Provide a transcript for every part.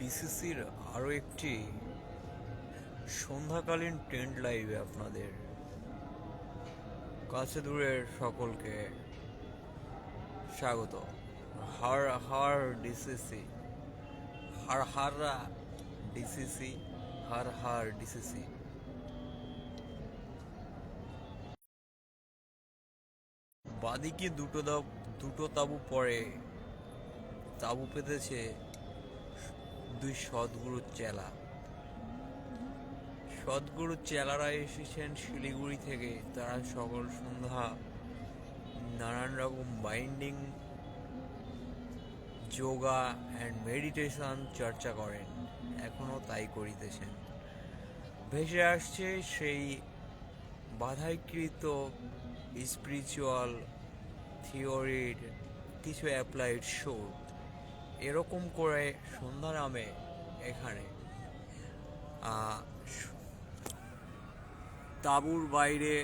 বিসিসির আরও একটি সন্ধ্যাকালীন ট্রেন্ড লাইভে আপনাদের কাছে দূরের সকলকে স্বাগত। হার হার ডিসিসি, হার হাররা ডিসিসি, হার হার ডিসিসি। বাদিকে দুটো তাবু পরে তাবু পেতেছে দুই সদ্গুরুর চেলা। সদ্গুরুর চেলারা এসেছেন শিলিগুড়ি থেকে। তারা সকল সন্ধ্যা নানান রকম বাইন্ডিং, যোগা অ্যান্ড মেডিটেশন চর্চা করেন, এখনও তাই করিতেছেন। ভেসে আসছে সেই বাধাইকৃত স্পিরিচুয়াল থিওরির কিছু অ্যাপ্লাইড সুর। এরকম করে সন্ধ্যা নামে এখানে তাঁবুর বাইরে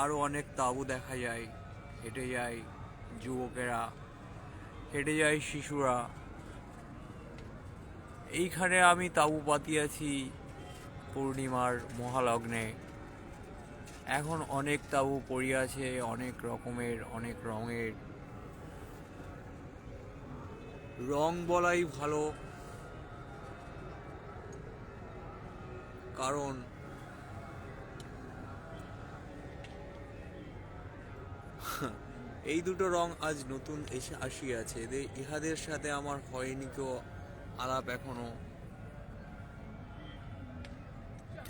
আরও অনেক তাঁবু দেখা যায়। হেঁটে যায় যুবকেরা, হেঁটে যায় শিশুরা। এইখানে আমি তাঁবু পাতিয়াছি পূর্ণিমার মহালগ্নে। এখন অনেক তাঁবু পড়িয়াছে, অনেক রকমের, অনেক রঙের। রং বলাই ভালো, কারণ এই দুটো রং আজ নতুন এসে আসিয়াছে। ইহাদের সাথে আমার হয়নি কেউ আলাপ এখনো।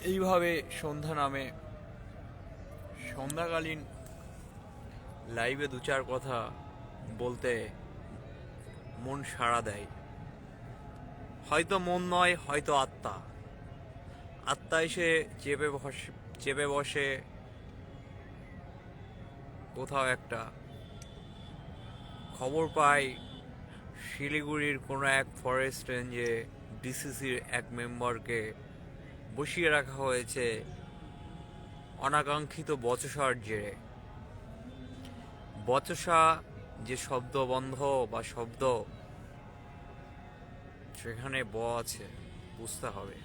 এইভাবে সন্ধ্যা নামে সন্ধ্যাকালীন লাইভে দু চার কথা বলতে মন সাড়া দেয়। হয়তো মন নয়, হয়তো আত্মা। আত্মা এসে চেপে বসে কোথাও একটা। খবর পাই শিলিগুড়ির কোনো এক ফরেস্ট রেঞ্জে ডিসিসির এক মেম্বারকে বসিয়ে রাখা হয়েছে অনাকাঙ্ক্ষিত বচসার জেরে। বচসা যে শব্দবন্ধ বা শব্দ, সেখানে ব আছে, বুঝতে হবে।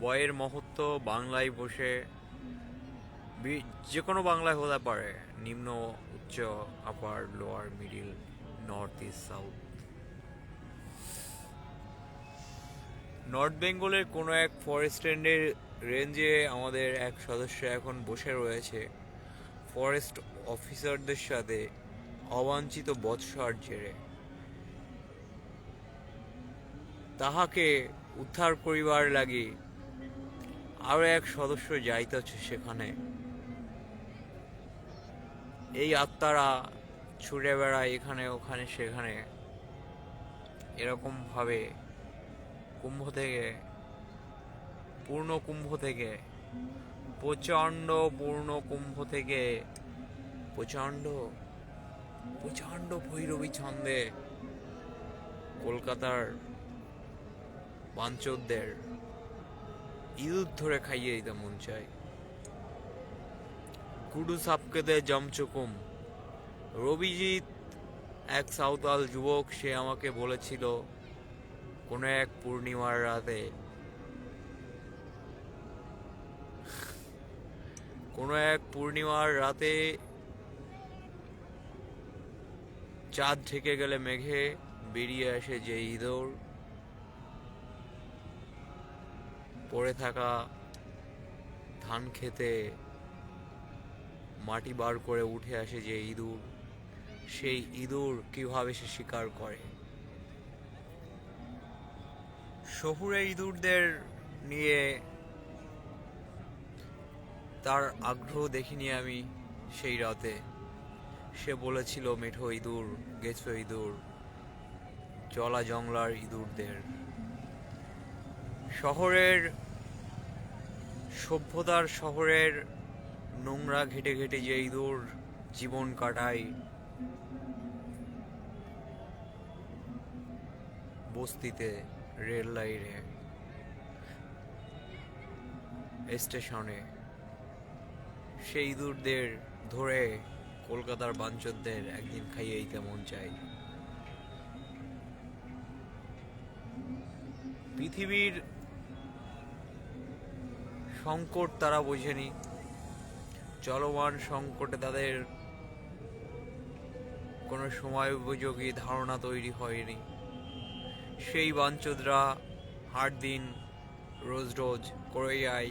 বয়ের মহত্ব বাংলায় বসে, যে কোনো বাংলায় হতে পারে, নিম্ন, উচ্চ, upper, lower, middle, north, east, south. North বেঙ্গলের কোনো এক ফরেস্ট রেঞ্জে আমাদের এক সদস্য এখন বসে রয়েছে ফরেস্ট অফিসারদের সাথে অবাঞ্ছিত বচসার জেরে। তাহাকে উদ্ধার করিবার লাগি আরো এক সদস্য যাইতেছে সেখানে। এই আত্মারা ছুটে বেড়ায় এখানে ওখানে সেখানে। এরকম ভাবে পূর্ণ কুম্ভ থেকে প্রচণ্ড পূর্ণ কুম্ভ থেকে প্রচণ্ড প্রচণ্ড ভৈরবী ছন্দে কলকাতার বাঞ্চোদদের ইঁদুর ধরে খাইয়ে দিতে মন চায়। গুডু সাপকে দে জমচুকুম। রবিজিৎ এক সাঁওতাল যুবক, সে আমাকে বলেছিল কোনো এক পূর্ণিমার রাতে, চাঁদ ঢেকে গেলে মেঘে বেরিয়ে আসে যে ইঁদুর, পড়ে থাকা ধান খেতে মাটি বার করে উঠে আসে যে ইঁদুর, সেই ইঁদুর কিভাবে সে শিকার করে। শহুরে ইঁদুরদের নিয়ে তার আগ্রহ দেখিনি আমি সেই রাতে। সে বলেছিল মেঠো ইঁদুর, গেছো ইঁদুর, জলা জংলার ইঁদুরদের। শহরের নোংরা ঘেটে ঘেটে যে ইঁদুর জীবন কাটায়, বস্তিতে, রেল লাইনে, স্টেশনে, সেই ইঁদুরদের ধরে কলকাতার বাঞ্চোদদের একদিন খাইয়ে দিতে মন চাই। পৃথিবীর সংকট তারা বোঝেনি, চলমান সংকটে তাদের কোনো সময় উপযোগী ধারণা তৈরি হয়নি। সেই বাঞ্চোদরা হাট দিন রোজ রোজ করে যায়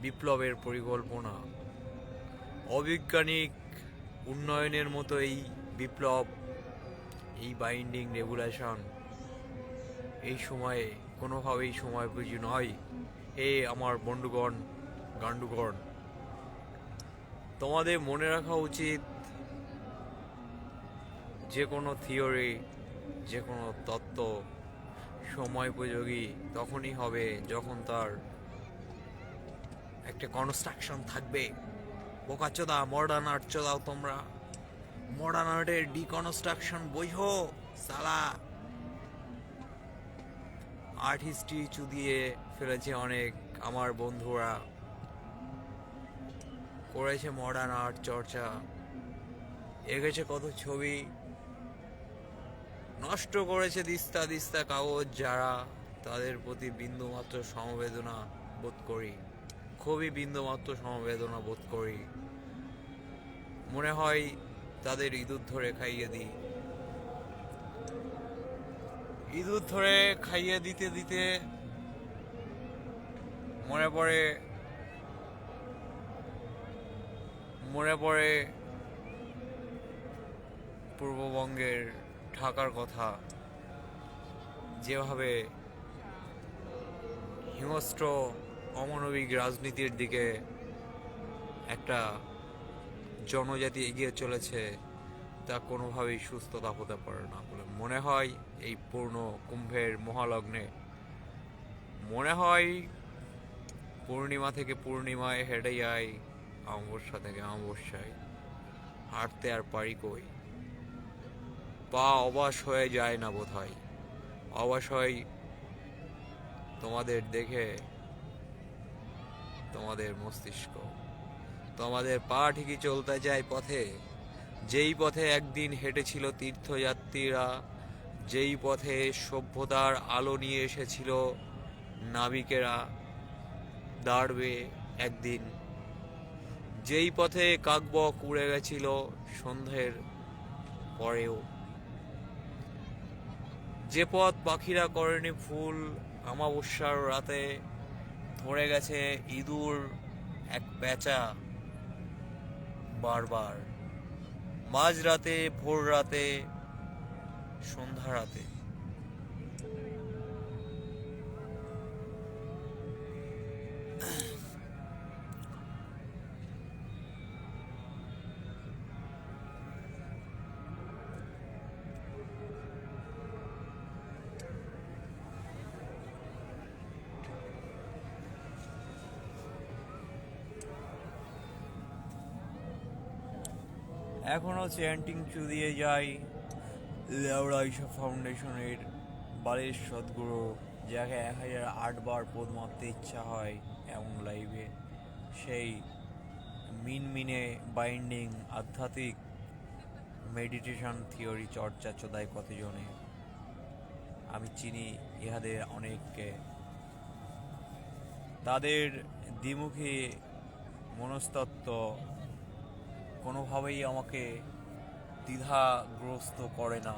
বিপ্লবের পরিকল্পনা। অবৈজ্ঞানিক উন্নয়নের মতো এই বিপ্লব, এই বাইন্ডিং রেগুলেশন এই সময়ে কোনোভাবেই সময় বুঝি নয়। আমার বন্ধুগণ, গান্ডুগণ, তোমাদের মনে রাখা উচিত, যে কোনো থিওরি, যে কোনো তত্ত্ব সময় উপযোগী তখনই হবে যখন তার একটা কনস্ট্রাকশন থাকবে। বোকাচোদা, মডার্ন আর্ট চোদাও তোমরা, মডার্ন আর্টের ডিকনস্ট্রাকশন বোঝো সালা। আর্ট হিস্ট্রি চুদিয়ে ফেলেছে অনেক আমার বন্ধুরা, করেছে মডার্ন আর্ট চর্চা, এঁকেছে কত ছবি, নষ্ট করেছে দিস্তা দিস্তা কাগজ। যারা, তাদের প্রতি বিন্দুমাত্র সমবেদনা বোধ করি, খুবই বিন্দুমাত্র সমবেদনা বোধ করি। মনে হয় তাদের ইঁদুর ধরে খাইয়ে দিই। ইঁদুর ধরে খাইয়ে দিতে দিতে মনে পড়ে পূর্ববঙ্গের ঢাকার কথা, যেভাবে হিংস্র অমানবিক রাজনীতির দিকে একটা জনজাতি এগিয়ে চলেছে, তা কোনোভাবেই সুস্থতা হতে পারে না বলে মনে হয়। এই পূর্ণ কুম্ভের মহালগ্নে মনে হয় পূর্ণিমা থেকে পূর্ণিমায় হেঁটে যায়, অমাবস্যা থেকে অমাবস্যায়, হাঁটতে আর পারি কই, পা অবাস হয়ে যায় না বোধ হয়। অবাস হয় তোমাদের দেখে, তোমাদের মস্তিষ্ক, তোমাদের পা ঠিকই চলতে যায় পথে, যেই পথে একদিন হেঁটেছিল তীর্থযাত্রীরা, যেই পথে সভ্যতার আলো নিয়ে এসেছিল নাবিকেরা দাঁড়বে একদিন, যেই পথে কাকবক উড়ে গেছিল সন্ধ্যের পরেও, যে পথ পাখিরা করেনি ফুল অমাবস্যার রাতে, ধরে গেছে ইঁদুর এক প্যাঁচা বারবার, মাঝ রাতে, ভোর রাতে, সন্ধ্যা রাতে। এখনো চ্যান্টিং চুদিয়ে যায় লেওড়া ঈশা ফাউন্ডেশনের বালের সদ্গুরু, যাকে 1008 বার পদ মাপতে ইচ্ছা হয় এমন লাইভে। সেই মিনমিনে বাইন্ডিং আধ্যাত্মিক মেডিটেশন থিওরি চর্চা চোদায় কতজনে। আমি চিনি ইহাদের অনেককে। তাদের দ্বিমুখী মনস্তত্ত্ব কোনোভাবেই আমাকে দ্বিধাগ্রস্ত করে না।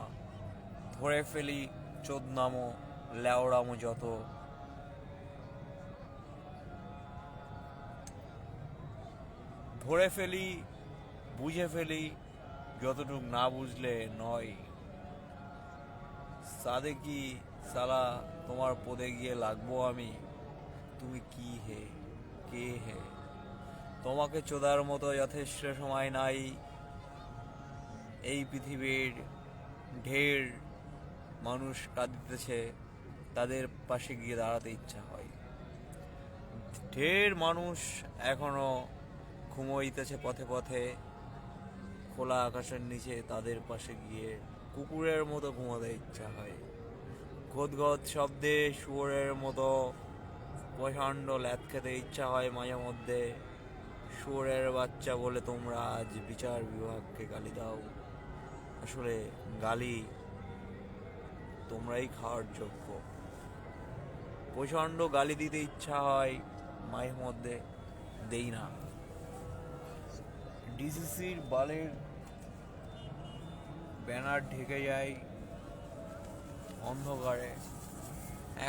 ধরে ফেলি চোদনামো লেওড়ামো যত, ধরে ফেলি, বুঝে ফেলি যতটুক না বুঝলে নয়। সাদে কি সালা তোমার পদে গিয়ে লাগবো আমি? তুমি কি হে, কে হে? তোমাকে চোদার মতো যথেষ্ট সময় নাই। এই পৃথিবীর ঢের মানুষ কাঁদিতেছে, তাদের পাশে গিয়ে দাঁড়াতে ইচ্ছা হয়। ঢের মানুষ এখনো ঘুমোইতেছে পথে পথে খোলা আকাশের নিচে, তাদের পাশে গিয়ে কুকুরের মতো ঘুমাতে ইচ্ছা হয়। গদগদ শব্দে শুয়োরের মতো প্রচণ্ড ল্যাদ খেতে ইচ্ছা হয় মাঝে মধ্যে। শুয়োরের বাচ্চা বলে তোমরা আজ বিচার বিভাগকে গালি দাও। আসলে গালি তোমরাই খাওয়ার যোগ্য। প্রচণ্ড গালি দিতে ইচ্ছা হয়, মাঝে মধ্যে দেই না। ডিসিসির বালের ব্যানার ঢেকে যায় অন্ধকারে,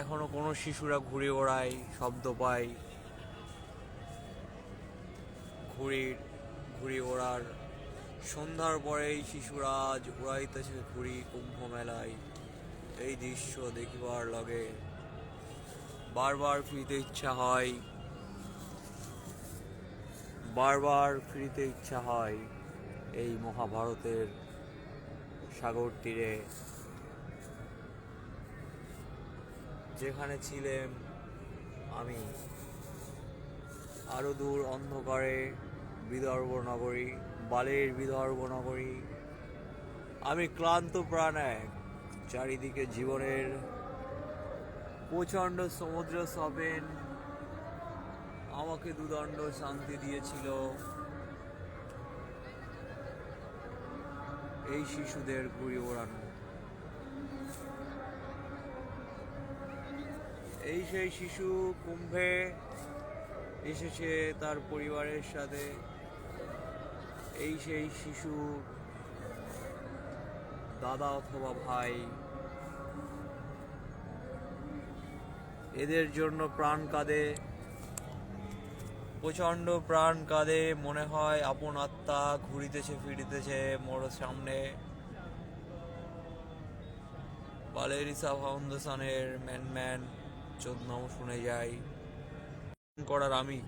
এখনো কোনো শিশুরা ঘুরে ওড়ায়, শব্দ পায় ঘুড়ি ওড়ার। সন্ধ্যার পরেই শিশুরা আজ উড়াইতেছে ঘুড়ি কুম্ভ মেলায়। এই দৃশ্য দেখিবার লগে বারবার ফিরিতে ইচ্ছা হয় এই মহাভারতের সাগর তীরে, যেখানে ছিলাম আমি। আরো দূর অন্ধকারে বিদর্ভ নগরী, বালের বিদর্ভ নগরী। আমি ক্লান্ত প্রাণ এক, চারিদিকে জীবনের প্রচণ্ড সমুদ্র সপেন আমাকে দুদণ্ড শান্তি দিয়েছিল। এই শিশুদের ঘুড়ি ওড়ানো, এই সেই শিশু কুম্ভে এসেছে তার পরিবারের সাথে। এই সেই শিশু দাদা অথবা ভাই, এদের জন্য প্রাণ কাঁদে, প্রচণ্ড প্রাণ কাঁদে। মনে হয় আপন আত্মা ঘুরিতেছে ফিরিতেছে মোর সামনে। বালেরিসা ফাউন্ডেশনের ম্যান 14 শুনে যাই করার আমি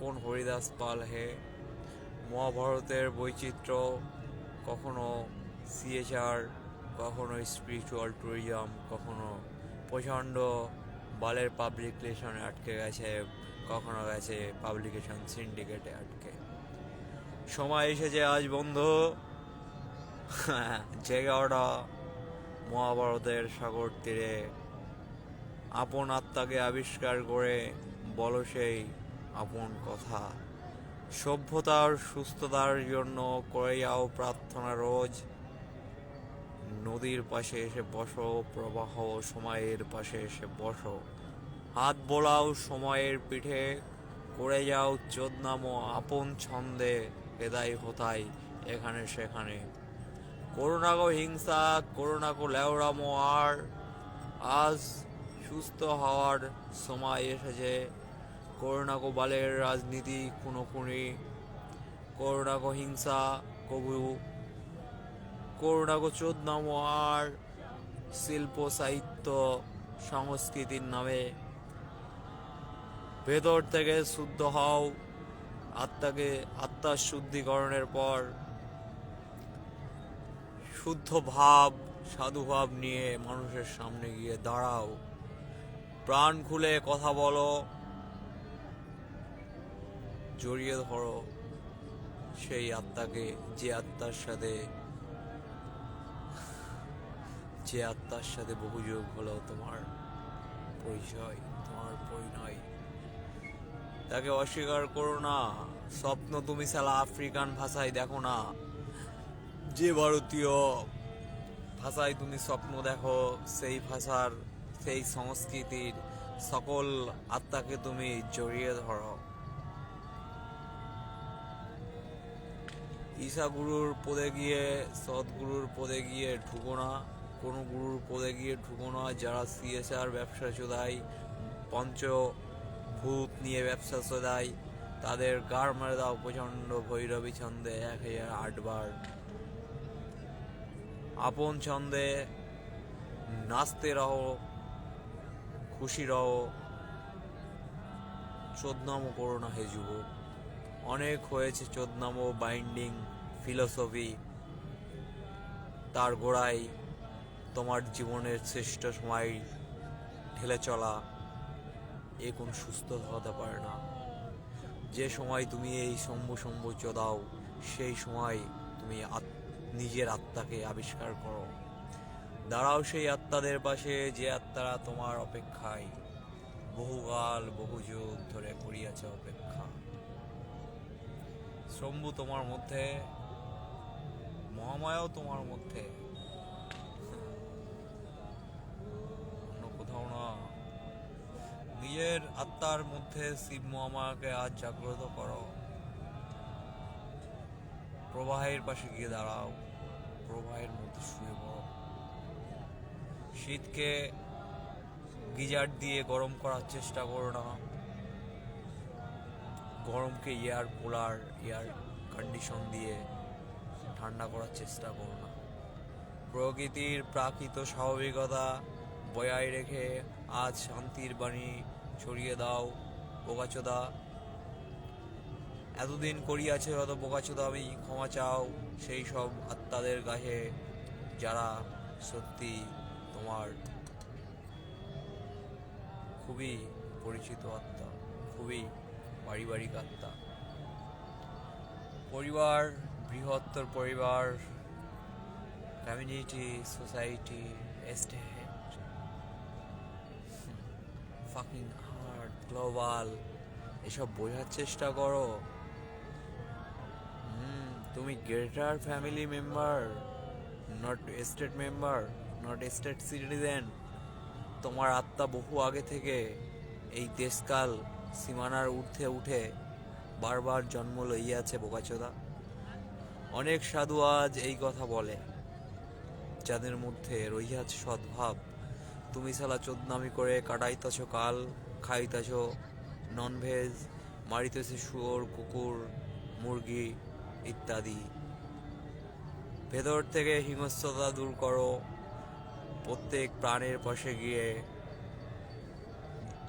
কোন হরিদাস পাল হে। মহাভারতের বৈচিত্র্য, কখনো সিএচআর, কখনো স্পিরিচুয়াল ট্যুরিজম, কখনো প্রচণ্ড বালের পাবলিক রিলেশনে আটকে গেছে, কখনো গেছে পাবলিকেশন সিন্ডিকেটে আটকে। সময় এসেছে আজ বন্ধু জেগে ওঠা মহাভারতের সাগর তীরে। আপন আত্মাকে আবিষ্কার করে বলো সেই আপন কথা। সভ্যতার সুস্থতার জন্য করে যাও প্রার্থনা রোজ। নদীর পাশে এসে বসো, প্রবাহ সময়ের পাশে এসে বসো। হাত বোলাও সময়ের পিঠে, করে যাও চোদনামো আপন ছন্দে। হেদাই হোতাই এখানে সেখানে, করোনা গো হিংসা, করোনা গো লেওড়ামো। আর আজ সুস্থ হওয়ার সময় এসেছে। করোনা গো বালের রাজনীতি খুনোখুনি, করোনা গো হিংসা কবু, করোনা গো চোদনামো। আর শিল্প সাহিত্য সংস্কৃতির নামে ভেতর থেকে শুদ্ধ হও। আত্মার শুদ্ধিকরণের পর শুদ্ধ ভাব, সাধুভাব নিয়ে মানুষের সামনে গিয়ে দাঁড়াও। প্রাণ খুলে কথা বলো, জড়িয়ে ধরো সেই আত্মাকে, যে আত্মার সাথে বহু যুগ হলো তোমার পরিচয়, তোমার পরিণয়। তাকে অস্বীকার করো না। স্বপ্ন তুমি সালা আফ্রিকান ভাষায় দেখো না, যে ভারতীয় ভাষায় তুমি স্বপ্ন দেখো, সেই ভাষার, সেই সংস্কৃতির সকল আত্মাকে তুমি জড়িয়ে ধরো। ঈশা গুরুর পদে গিয়ে, সৎগুরুর পদে গিয়ে ঢুকো না, কোনো গুরুর পদে গিয়ে ঢুকো না। যারা সিএসআর ব্যবসা চোদায়, পঞ্চভূত নিয়ে ব্যবসা চোদায়, তাদের গাড় মারে দাও প্রচণ্ড ভৈরবী ছন্দে 1008 বার। আপন ছন্দে নাচতে রহো, খুশি রহো, চোদনামো করো না হে যুবক। অনেক হয়েছে চোদনামো, বাইন্ডিং ফিলোসফি, তার গোড়ায় তোমার জীবনের শ্রেষ্ঠ সময় ঢেলে চলা এ কোন সুস্থ হতে পারে না। যে সময় তুমি এই শম্ভু চোদাও, সেই সময় তুমি নিজের আত্মাকে আবিষ্কার করো। দাঁড়াও সেই আত্মাদের পাশে, যে আত্মারা তোমার অপেক্ষায় বহুকাল বহু যুগ ধরে করিয়াছে অপেক্ষা। শম্ভু তোমার মধ্যে, মহামায়াও তোমার মধ্যে। নিজের আত্মার মধ্যে শিব মহামায়াকে আজ জাগ্রত করো। প্রবাহের পাশে গিয়ে দাঁড়াও, প্রবাহের মধ্যে শুয়ে পড়ো। শীতকে গিজার দিয়ে গরম করার চেষ্টা করো না, গরমকে এয়ার কন্ডিশন দিয়ে ঠান্ডা করার চেষ্টা করো না। প্রকৃতির প্রাকৃত স্বাভাবিকতা বজায় রেখে আজ শান্তির বাণী ছড়িয়ে দাও। বোকাচোদা, এতদিন করিয়াছে হয়তো বোকাচোদা, আমি ক্ষমা চাও সেই সব আত্মাদের কাছে যারা সত্যি তোমার খুবই পরিচিত আত্মা, খুবই পারিবারিক আত্মা। পরিবার, বৃহত্তর পরিবার, community, society, estate, fucking heart, global, এসব বোঝার চেষ্টা করো। তুমি greater family member, not estate member, not estate citizen. তোমার আত্মা বহু আগে থেকে এই দেশকাল সীমানার ঊর্ধ্বে উঠে বারবার জন্ম লইয়াছে বোকাচোদা। অনেক সাধু আজ এই কথা বলে, যাদের মধ্যে রহিয়াছে সদ্ভাব। তুমি শালা চোদনামি করে কাটাইতেছ কাল, খাইতেছ ননভেজ, মারিতেছ শুয়োর, কুকুর, মুরগি ইত্যাদি। ভেতর থেকে হিংস্রতা দূর করো। প্রত্যেক প্রাণের পাশে গিয়ে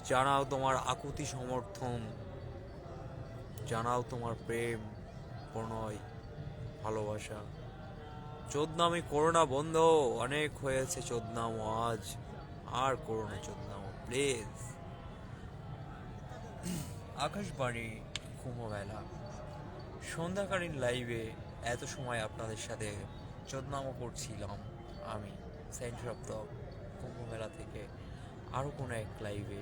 জানাও তোমার আকুতি সমর্থন, জানাও তোমার প্রেম, প্রণয়, ভালোবাসা। চোদনামি করো না বন্ধু, অনেক হয়েছে চোদনাম আজ, আর করো না চোদনাম প্লিজ। আকাশবাণী কুম্ভমেলা সন্ধ্যাকালীন লাইভে এত সময় আপনাদের সাথে চোদনামো করছিলাম আমি, সেন্টার অফ দ্য কুম্ভমেলা থেকে। আরও কোনো এক লাইভে,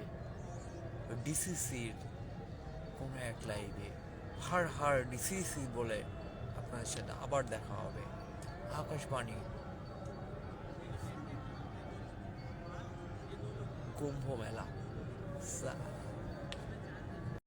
ডিসিসির কোনো এক লাইভে, হার ডিসিসি বলে আপনাদের সাথে আবার দেখা হবে। আকাশবাণী কুম্ভ মেলা।